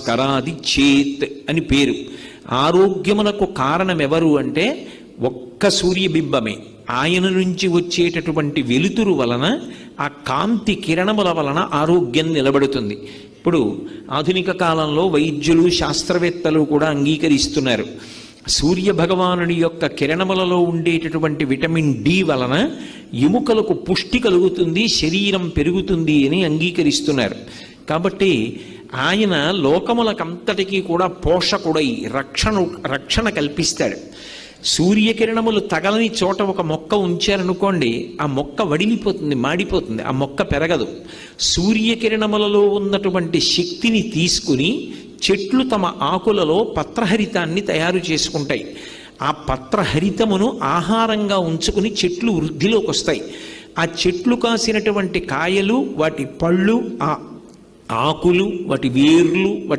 స్కరాది చేత్ అని పేరు. ఆరోగ్యమునకు కారణం ఎవరు అంటే ఒక్క సూర్యబింబమే. ఆయన నుంచి వచ్చేటటువంటి వెలుతురు వలన, ఆ కాంతి కిరణముల వలన ఆరోగ్యం నిలబడుతుంది. ఇప్పుడు ఆధునిక కాలంలో వైద్యులు శాస్త్రవేత్తలు కూడా అంగీకరిస్తున్నారు. సూర్య భగవానుడి యొక్క కిరణములలో ఉండేటటువంటి విటమిన్ డి వలన ఎముకలకు పుష్టి కలుగుతుంది, శరీరం పెరుగుతుంది అని అంగీకరిస్తున్నారు. కాబట్టి ఆయన లోకములకంతటికీ కూడా పోషకుడై రక్షణ కల్పిస్తాడు. సూర్యకిరణములు తగలని చోట ఒక మొక్క ఉంచారనుకోండి, ఆ మొక్క వడిలిపోతుంది, మాడిపోతుంది, ఆ మొక్క పెరగదు. సూర్యకిరణములలో ఉన్నటువంటి శక్తిని తీసుకుని చెట్లు తమ ఆకులలో పత్రహరితాన్ని తయారు చేసుకుంటాయి. ఆ పత్రహరితమును ఆహారంగా ఉంచుకుని చెట్లు వృద్ధిలోకి వస్తాయి. ఆ చెట్లు కాసినటువంటి కాయలు, వాటి పళ్ళు, ఆ ఆకులు, వాటి వేర్లు, వాటి